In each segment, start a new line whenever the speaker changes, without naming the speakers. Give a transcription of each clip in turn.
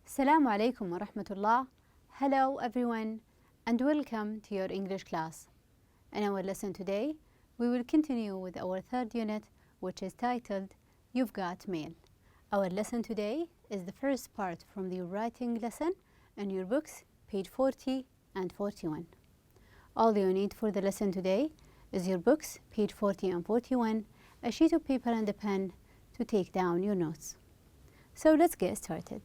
Assalamu alaikum wa rahmatullah. Hello everyone and welcome to your English class. In our lesson today, we will continue with our third unit, which is titled You've Got Mail. Our lesson today is the first part from the writing lesson in your books, page 40 and 41. All you need for the lesson today is your books, page 40 and 41, a sheet of paper and a pen to take down your notes. So let's get started.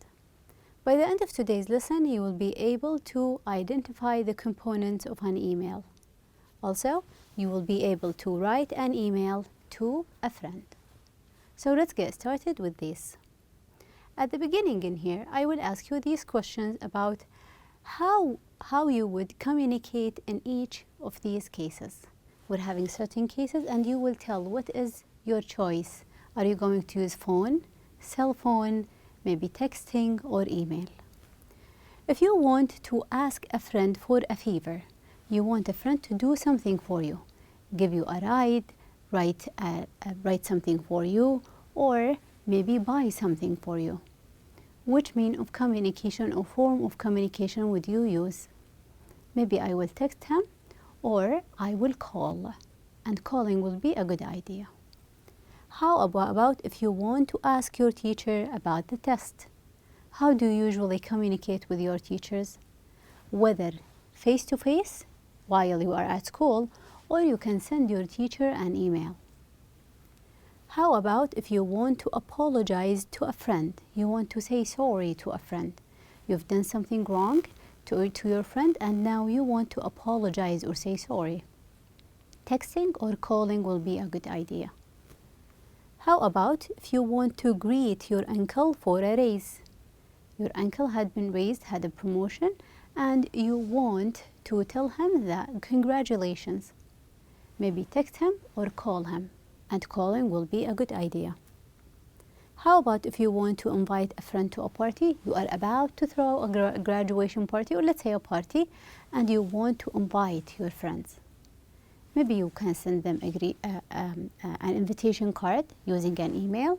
By the end of today's lesson, you will be able to identify the components of an email. Also, you will be able to write an email to a friend. So let's get started with this. At the beginning in here, I will ask you these questions about how you would communicate in each of these cases. We're having certain cases and you will tell what is your choice. Are you going to use phone, cell phone, maybe texting or email? If you want to ask a friend for a favor, you want a friend to do something for you, give you a ride, write something for you, or maybe buy something for you. Which mean of communication or form of communication would you use? Maybe I will text him or I will call, and calling will be a good idea. How about if you want to ask your teacher about the test? How do you usually communicate with your teachers? Whether face-to-face while you are at school, or you can send your teacher an email. How about if you want to apologize to a friend? You want to say sorry to a friend. You've done something wrong to your friend and now you want to apologize or say sorry. Texting or calling will be a good idea. How about if you want to greet your uncle for a raise? Your uncle had been raised, had a promotion, and you want to tell him that congratulations. Maybe text him or call him, and calling will be a good idea. How about if you want to invite a friend to a party? You are about to throw a graduation party, or let's say a party, and you want to invite your friends. Maybe you can send them an invitation card using an email,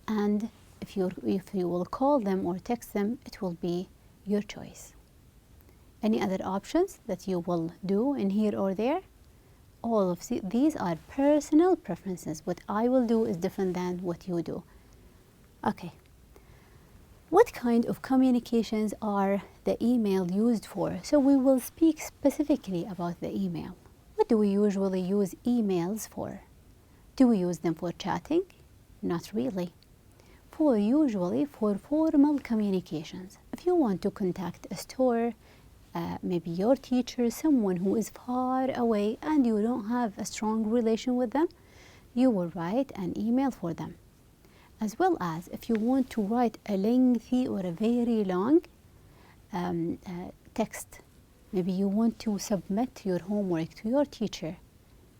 and if you will call them or text them, it will be your choice. Any other options that you will do in here or there? All of these are personal preferences. What I will do is different than what you do. Okay. What kind of communications are the email used for? So we will speak specifically about the email. What do we usually use emails for? Do we use them for chatting? Not really. Usually for formal communications. If you want to contact a store, maybe your teacher, someone who is far away and you don't have a strong relation with them, you will write an email for them. As well as if you want to write a lengthy or a very long text. Maybe you want to submit your homework to your teacher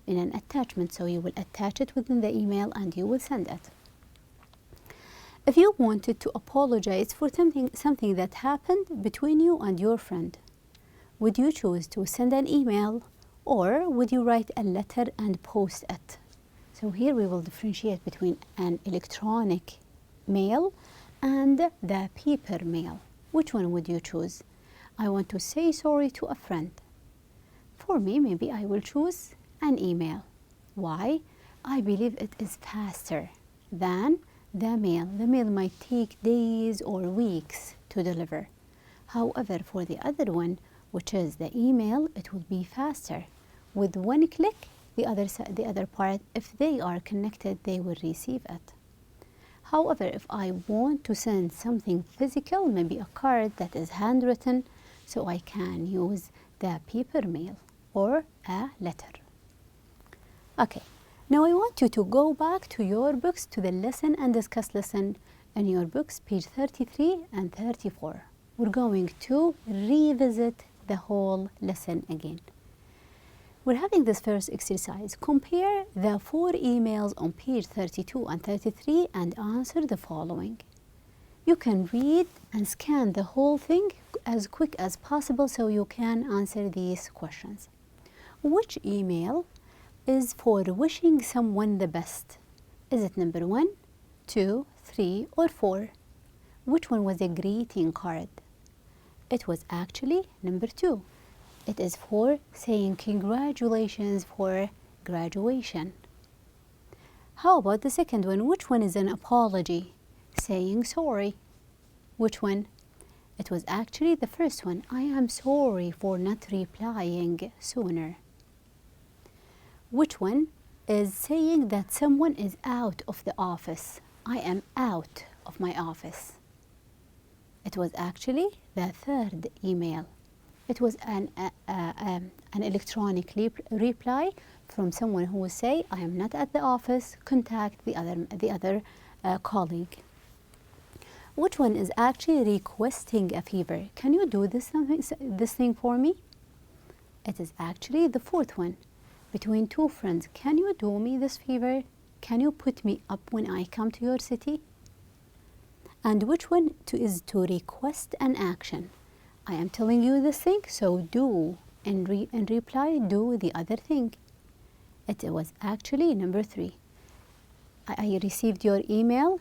in an attachment, so you will attach it within the email and you will send it. If you wanted to apologize for something that happened between you and your friend, would you choose to send an email or would you write a letter and post it? So here we will differentiate between an electronic mail and the paper mail. Which one would you choose? I want to say sorry to a friend. For me, maybe I will choose an email. Why? I believe it is faster than the mail. The mail might take days or weeks to deliver. However, for the other one, which is the email, it will be faster. With one click, the other part, if they are connected, they will receive it. However, if I want to send something physical, maybe a card that is handwritten, so I can use the paper mail or a letter. Okay, now I want you to go back to your books, to the lesson and discuss lesson in your books, page 33 and 34. We're going to revisit the whole lesson again. We're having this first exercise. Compare the 4 emails on page 32 and 33 and answer the following. You can read and scan the whole thing as quick as possible so you can answer these questions. Which email is for wishing someone the best? Is it number 1, 2, 3, or 4? which one was a greeting card? It was actually number 2. It is for saying congratulations for graduation. How about the second one? Which one is an apology? Saying sorry. Which one? It was actually the first one. I am sorry for not replying sooner. Which one is saying that someone is out of the office? I am out of my office. It was actually the third email. It was an electronic reply from someone who will say, I am not at the office, contact the other colleague. Which one is actually requesting a favor? Can you do this thing for me? It is actually the fourth one. Between two friends, can you do me this favor? Can you put me up when I come to your city? And which one is to request an action? I am telling you this thing, so do, in reply, do the other thing. It was actually number 3. I received your email.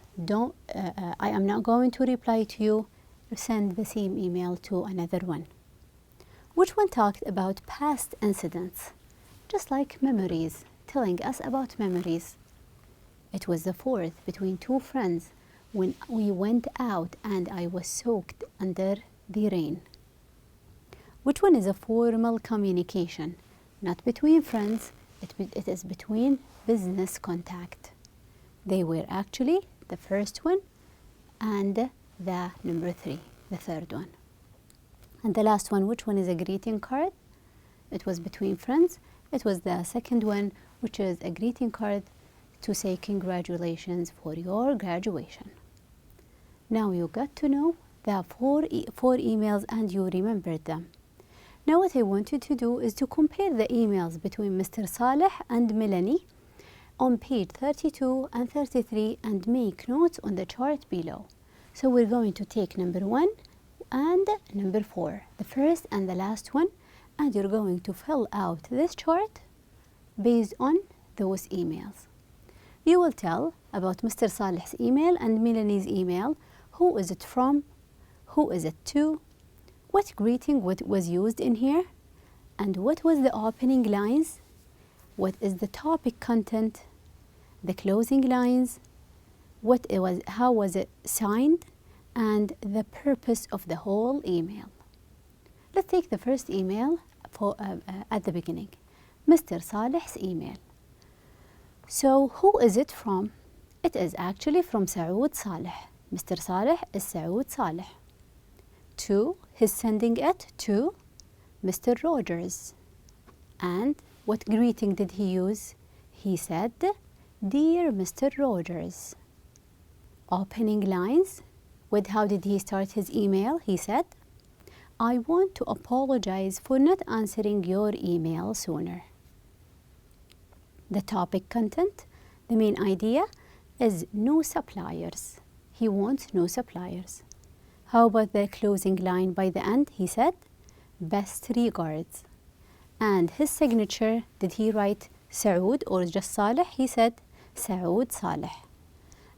I am not going to reply to you. Send the same email to another one. Which one talked about past incidents? Just like memories, telling us about memories. It was the fourth, between two friends, when we went out and I was soaked under the rain. Which one is a formal communication? Not between friends, it is between business contact. They were actually the first one and the number 3, the third one. And the last one, which one is a greeting card? It was between friends. It was the second one, which is a greeting card to say congratulations for your graduation. Now you got to know the four emails and you remembered them. Now what I want you to do is to compare the emails between Mr. Saleh and Melanie on page 32 and 33 and make notes on the chart below. So we're going to take number 1 and number 4, the first and the last one, and you're going to fill out this chart based on those emails. You will tell about Mr. Saleh's email and Melanie's email. Who is it from? Who is it to? What greeting was used in here? And what was the opening lines? What is the topic content? The closing lines? How was it signed? And the purpose of the whole email. Let's take the first email at the beginning. Mr. Saleh's email. So who is it from? It is actually from Saoud Saleh. Mr. Saleh is Saoud Saleh. To, he's sending it to Mr. Rogers. And what greeting did he use? He said, Dear Mr. Rogers. Opening lines. With how did he start his email? He said, I want to apologize for not answering your email sooner. The topic content, the main idea is no suppliers. He wants no suppliers. How about the closing line by the end? He said, best regards. And his signature, did he write Saoud or just Saleh? He said Saoud Saleh.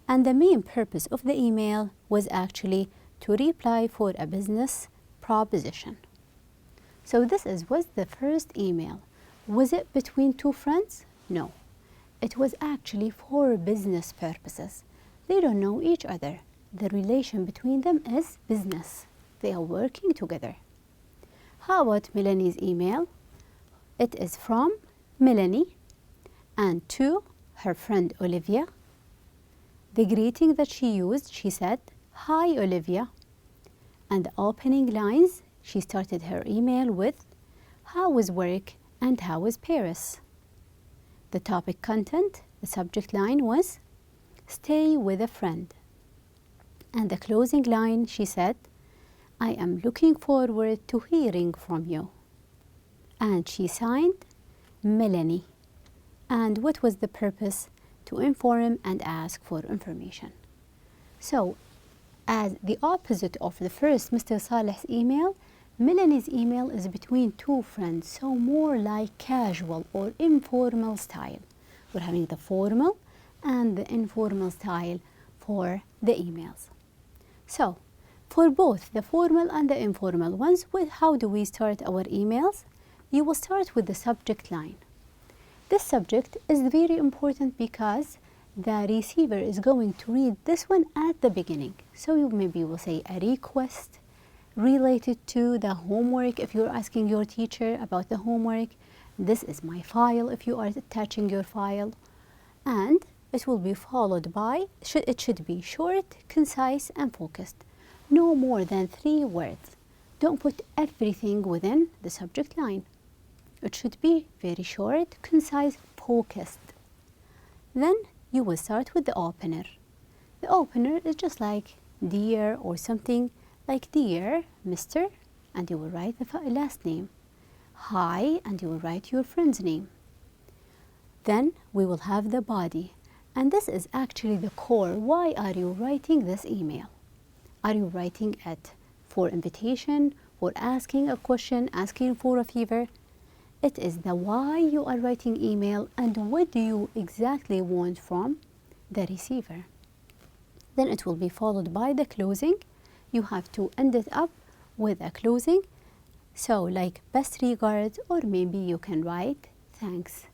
And the main purpose of the email was actually to reply for a business proposition. So this was the first email. Was it between two friends? No. It was actually for business purposes. They don't know each other. The relation between them is business. They are working together. How about Melanie's email? It is from Melanie and to her friend Olivia. The greeting that she used, she said, Hi Olivia. And the opening lines, she started her email with, How was work and how was Paris? The topic content, the subject line was, Stay with a friend. And the closing line, she said, I am looking forward to hearing from you. And she signed Melanie. And what was the purpose? To inform and ask for information. So, as the opposite of the first Mr. Saleh's email, Melanie's email is between two friends, so more like casual or informal style. We're having the formal and the informal style for the emails. So, For both the formal and the informal ones, how do we start our emails? You will start with the subject line. This subject is very important because the receiver is going to read this one at the beginning. So maybe you will say a request related to the homework if you're asking your teacher about the homework. This is my file if you are attaching your file. And it will be followed by, it should be short, concise, and focused. No more than 3 words. Don't put everything within the subject line. It should be very short, concise, focused. Then you will start with the opener. The opener is just like dear or something like dear Mr. and you will write the last name. Hi, and you will write your friend's name. Then we will have the body. And this is actually the core. Why are you writing this email? Are you writing it for invitation, for asking a question, asking for a favor? It is the why you are writing email and what do you exactly want from the receiver. Then it will be followed by the closing. You have to end it up with a closing. So like best regards, or maybe you can write thanks.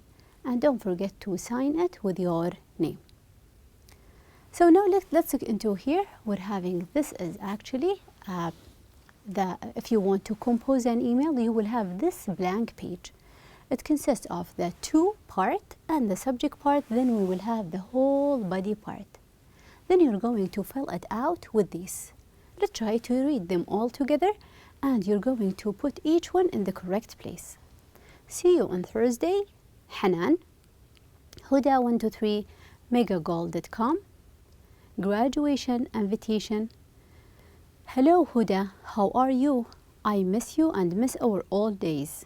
And don't forget to sign it with your name. So now let's look into here. We're having, this is actually if you want to compose an email, you will have this blank page. It consists of the to part and the subject part, then we will have the whole body part. Then you're going to fill it out with these. Let's try to read them all together and you're going to put each one in the correct place. See you on Thursday, Hanan, Huda123, megagoal.com, graduation invitation. Hello Huda, how are you? I miss you and miss our old days.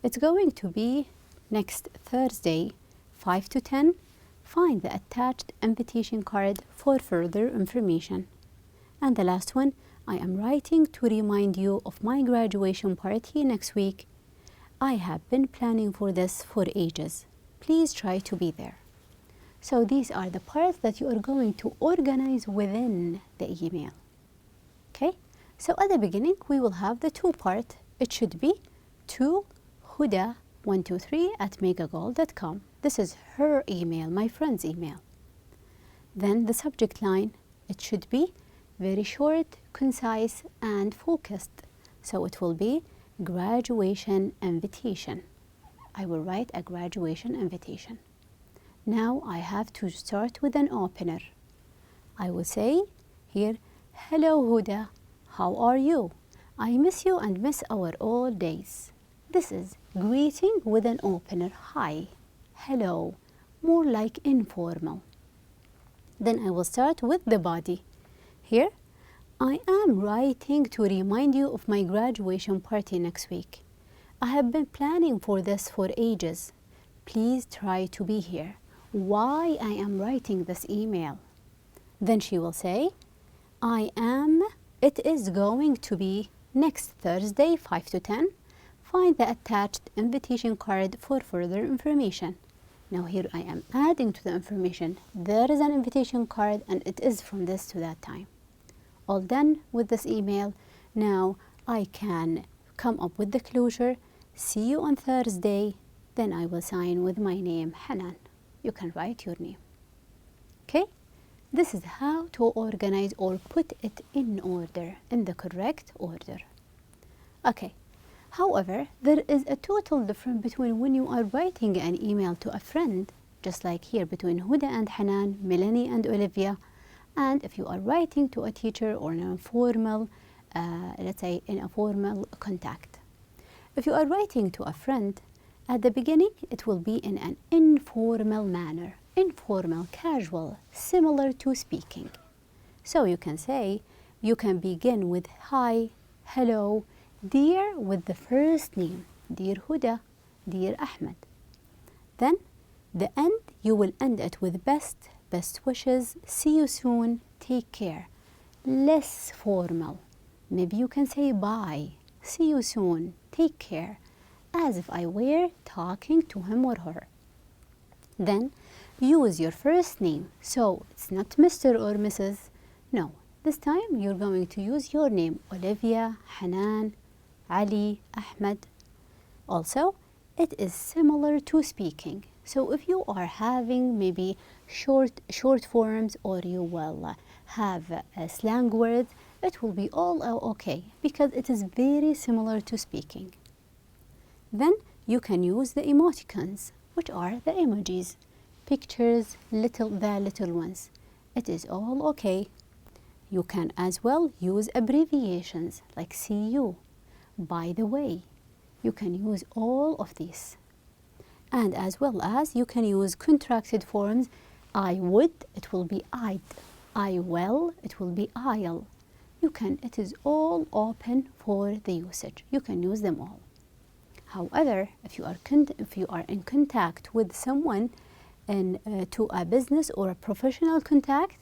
It's going to be next Thursday, 5 to 10. Find the attached invitation card for further information. And the last one, I am writing to remind you of my graduation party next week. I have been planning for this for ages. Please try to be there. So these are the parts that you are going to organize within the email. Okay, so at the beginning we will have the to part. It should be to Huda123@megagoal.com. This is her email, my friend's email. Then the subject line, it should be very short, concise, and focused. So it will be graduation invitation. I will write a graduation invitation. Now I have to start with an opener. I will say here, hello Huda, how are you? I miss you and miss our old days. This is greeting with an opener, hi, hello, more like informal. Then I will start with the body. Here, I am writing to remind you of my graduation party next week. I have been planning for this for ages. Please try to be here. Why I am writing this email? Then she will say, it is going to be next Thursday, 5 to 10. Find the attached invitation card for further information. Now here I am adding to the information. There is an invitation card and it is from this to that time. All done with this email. Now I can come up with the closure. See you on Thursday. Then I will sign with my name, Hanan. You can write your name. Okay? This is how to organize or put it in order, in the correct order. Okay. However, there is a total difference between when you are writing an email to a friend, just like here between Huda and Hanan, Melanie and Olivia, and if you are writing to a teacher or an informal, let's say in a formal contact. If you are writing to a friend, at the beginning it will be in an informal manner, informal, casual, similar to speaking. So you can say, you can begin with hi, hello, dear with the first name, dear Huda, dear Ahmed. Then the end, you will end it with best wishes, see you soon, take care. Less formal. Maybe you can say bye, see you soon, take care, as if I were talking to him or her. Then use your first name. So it's not Mr. or Mrs. No, This time you're going to use your name, Olivia, Hanan, Ali, Ahmed. Also, it is similar to speaking. So if you are having maybe short forms, or you will have slang words, it will be all okay because it is very similar to speaking. Then you can use the emoticons, which are the emojis, pictures, the little ones. It is all okay. You can as well use abbreviations like CU, by the way. You can use all of these. And as well as you can use contracted forms. I would, it will be I'd. I will, it will be I'll. It is all open for the usage. You can use them all. However, if you are in contact with someone to a business or a professional contact,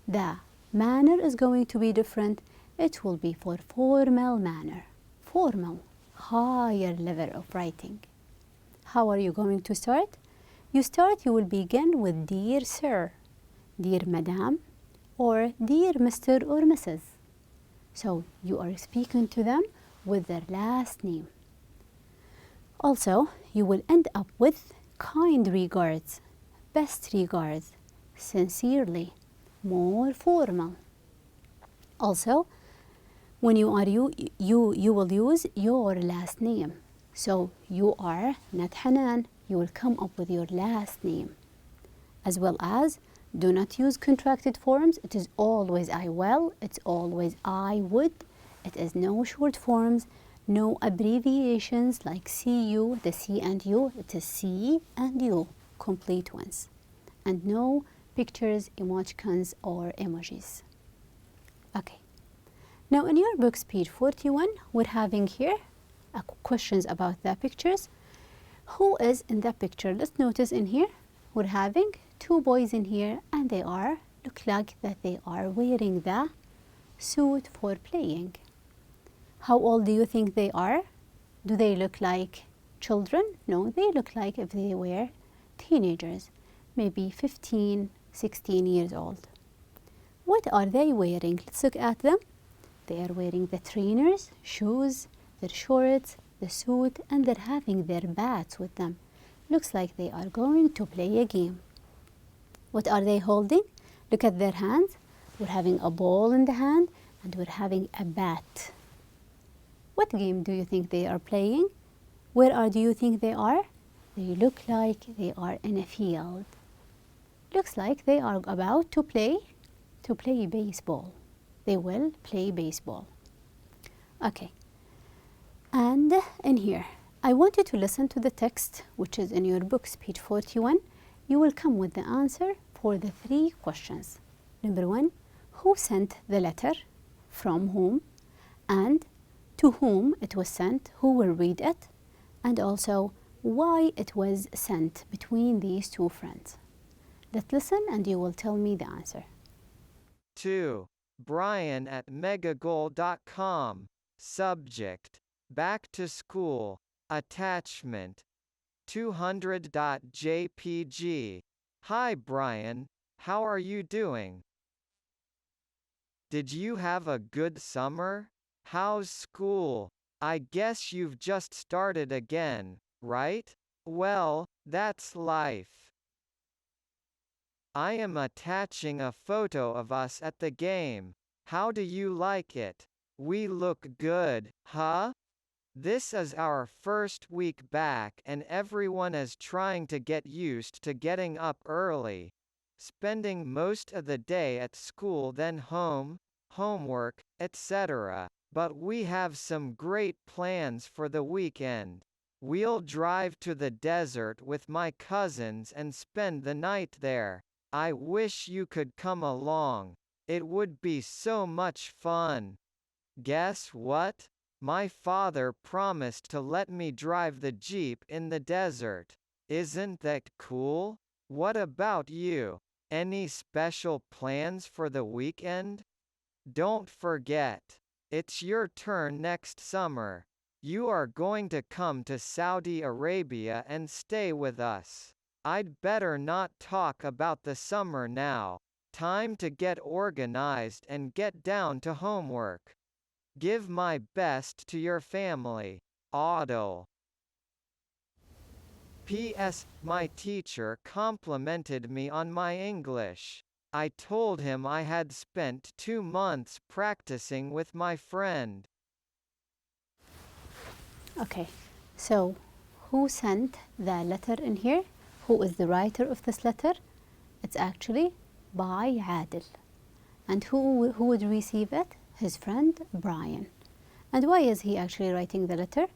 the manner is going to be different. It will be for formal manner, formal, higher level of writing. How are you going to start? You will begin with dear sir, dear madam, or dear Mr. or Mrs. So you are speaking to them with their last name. Also, you will end up with kind regards, best regards, sincerely, more formal. Also, when you will use your last name. So you are not Hanan, you will come up with your last name. As well as, do not use contracted forms. It is always I will, it's always I would. It is no short forms, no abbreviations like CU, the C and U. It is C and U, complete ones. And no pictures, emoticons, or emojis. Okay. Now in your books, page 41, we're having here questions about the pictures. Who is in the picture? Let's notice in here, we're having two boys in here, and they look like that they are wearing the suit for playing. How old do you think they are? Do they look like children? No, they look like if they were teenagers, maybe 15, 16 years old. What are they wearing? Let's look at them. They are wearing the trainers, shoes, their shorts, the suit, and they're having their bats with them. Looks like they are going to play a game. What are they holding? Look at their hands. We're having a ball in the hand, and we're having a bat. What game do you think they are playing? Do you think they are? They look like they are in a field. Looks like they are about to play baseball. They will play baseball. Okay. And in here, I want you to listen to the text, which is in your books, page 41. You will come with the answer for the three questions. Number 1, who sent the letter? From whom? And to whom it was sent? Who will read it? And also, why it was sent between these two friends. Let's listen and you will tell me the answer.
2. Brian at megagoal.com. Subject: Back to school. Attachment: 200.jpg. Hi Brian, how are you doing? Did you have a good summer? How's school? I guess you've just started again, right? Well, that's life. I am attaching a photo of us at the game. How do you like it? We look good, huh? This is our first week back and everyone is trying to get used to getting up early. Spending most of the day at school, then home, homework, etc. But we have some great plans for the weekend. We'll drive to the desert with my cousins and spend the night there. I wish you could come along. It would be so much fun. Guess what? My father promised to let me drive the Jeep in the desert. Isn't that cool? What about you? Any special plans for the weekend? Don't forget, it's your turn next summer. You are going to come to Saudi Arabia and stay with us. I'd better not talk about the summer now. Time to get organized and get down to homework. Give my best to your family. Otto. P.S. My teacher complimented me on my English. I told him I had spent 2 months practicing with my friend.
Okay, so who sent the letter in here? Who is the writer of this letter? It's actually by Adil. And who would receive it? His friend Brian. And why is he actually writing the letter?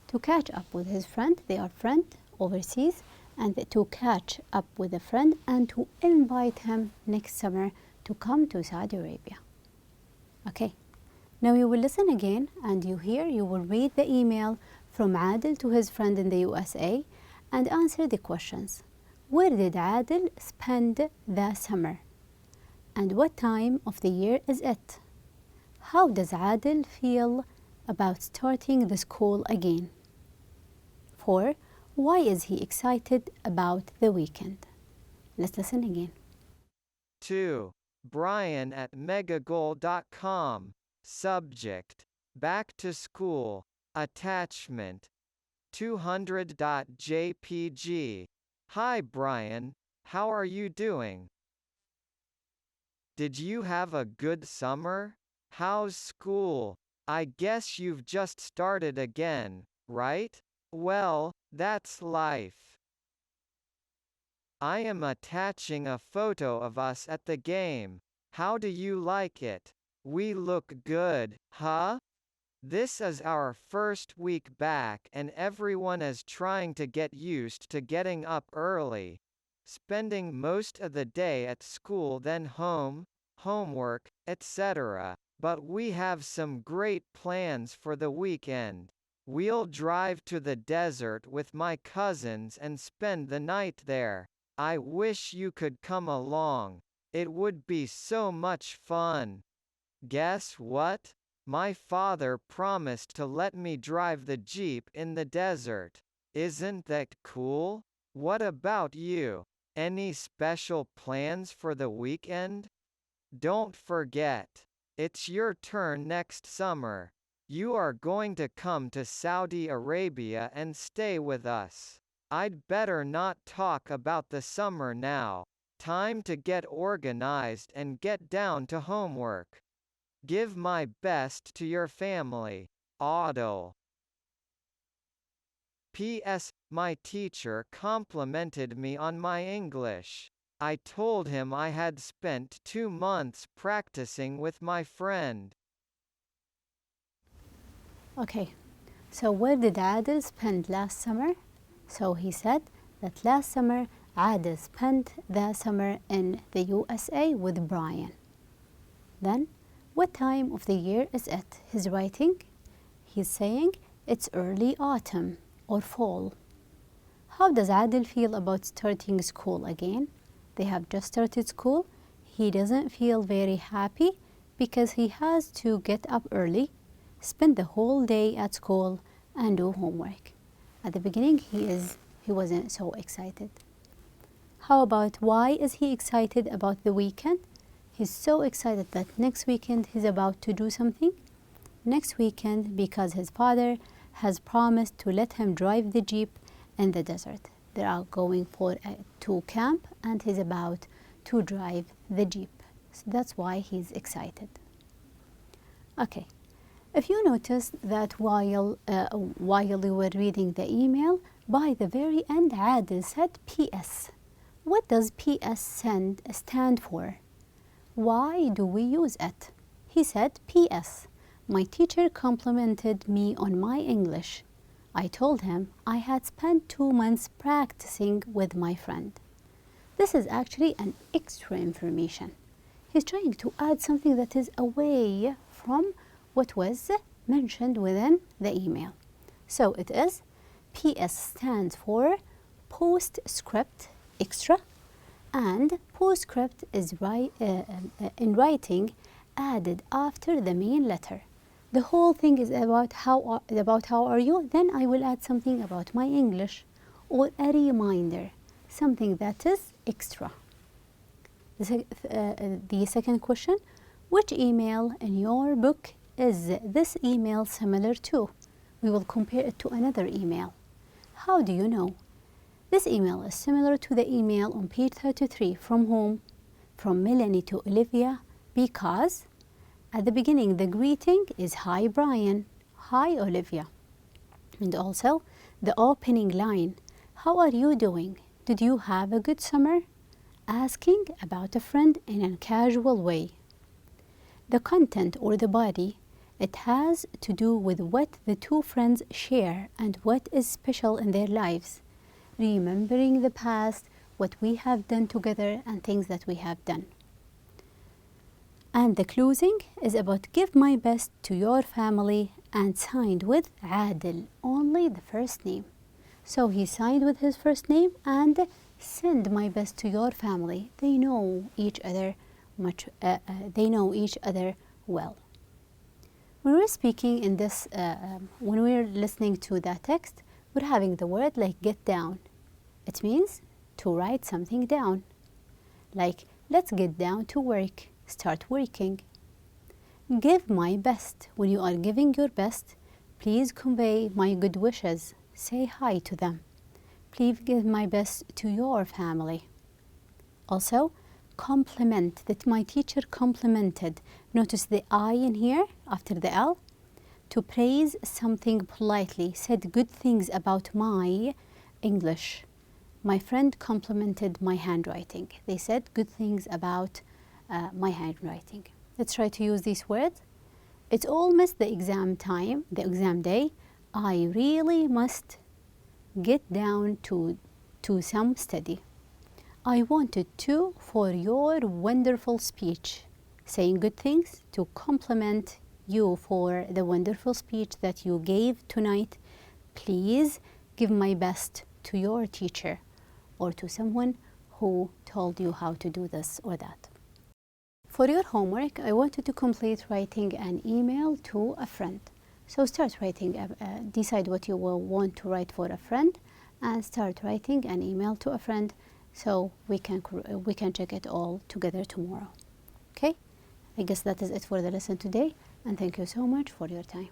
To catch up with his friend. They are friends overseas, and to catch up with a friend and to invite him next summer to come to Saudi Arabia. Okay, now you will listen again, and you will read the email from Adil to his friend in the USA and answer the questions. Where did Adil spend the summer? And what time of the year is it? How does Adil feel about starting the school again? 4. Why is he excited about the weekend? Let's listen again.
2. Brian at megagoal.com. Subject: Back to school. Attachment: 200.jpg. Hi Brian, how are you doing? Did you have a good summer? How's school? I guess you've just started again, right? Well, that's life. I am attaching a photo of us at the game. How do you like it? We look good, huh? This is our first week back and everyone is trying to get used to getting up early. Spending most of the day at school, then home, homework, etc. But we have some great plans for the weekend. We'll drive to the desert with my cousins and spend the night there. I wish you could come along. It would be so much fun. Guess what? My father promised to let me drive the Jeep in the desert. Isn't that cool? What about you? Any special plans for the weekend? Don't forget, it's your turn next summer. You are going to come to Saudi Arabia and stay with us. I'd better not talk about the summer now. Time to get organized and get down to homework. Give my best to your family. Otto. P.S. My teacher complimented me on my English. I told him I had spent 2 months practicing with my friend.
Okay, so where did Adil spend last summer? So he said that last summer Adil spent the summer in the USA with Brian. Then, what time of the year is it? He's writing. He's saying it's early autumn or fall. How does Adil feel about starting school again? They have just started school. He doesn't feel very happy because he has to get up early, spend the whole day at school, and do homework. At the beginning, he wasn't so excited. How about why is he excited about the weekend? He's so excited that next weekend he's about to do something. Next weekend, because his father has promised to let him drive the Jeep in the desert. They are going to camp and he's about to drive the Jeep. So that's why he's excited. Okay. If you notice that while you were reading the email, by the very end, Adil said P.S. What does P.S. stand for? Why do we use it? He said P.S. My teacher complimented me on my English. I told him I had spent 2 months practicing with my friend. This is actually an extra information. He's trying to add something that is away from what was mentioned within the email. So it is PS stands for postscript extra, and postscript is in writing added after the main letter. The whole thing is about how are you, then I will add something about my English or a reminder, something that is extra. The second question, which email in your book is this email similar to? We will compare it to another email. How do you know? This email is similar to the email on page 33. From whom? From Melanie to Olivia, because at the beginning the greeting is hi Brian, hi Olivia. And also the opening line, how are you doing? Did you have a good summer? Asking about a friend in a casual way. The content or the body, it has to do with what the two friends share and what is special in their lives. Remembering the past, what we have done together and things that we have done. And the closing is about give my best to your family and signed with Adil, only the first name. So he signed with his first name and send my best to your family. They know each other well. When we're speaking in this, when we're listening to that text, we're having the word like get down. It means to write something down. Like let's get down to work, start working. Give my best. When you are giving your best, please convey my good wishes. Say hi to them. Please give my best to your family. Also, compliment, that my teacher complimented. Notice the I in here after the L. To praise something politely, said good things about my English. My friend complimented my handwriting. They said good things about my handwriting. Let's try to use these words. It's almost the exam time, the exam day. I really must get down to some study. I wanted to for your wonderful speech. Saying good things to compliment you for the wonderful speech that you gave tonight. Please give my best to your teacher or to someone who told you how to do this or that. For your homework, I want you to complete writing an email to a friend. So start writing, decide what you will want to write for a friend and start writing an email to a friend so we can check it all together tomorrow. Okay? I guess that is it for the lesson today, and thank you so much for your time.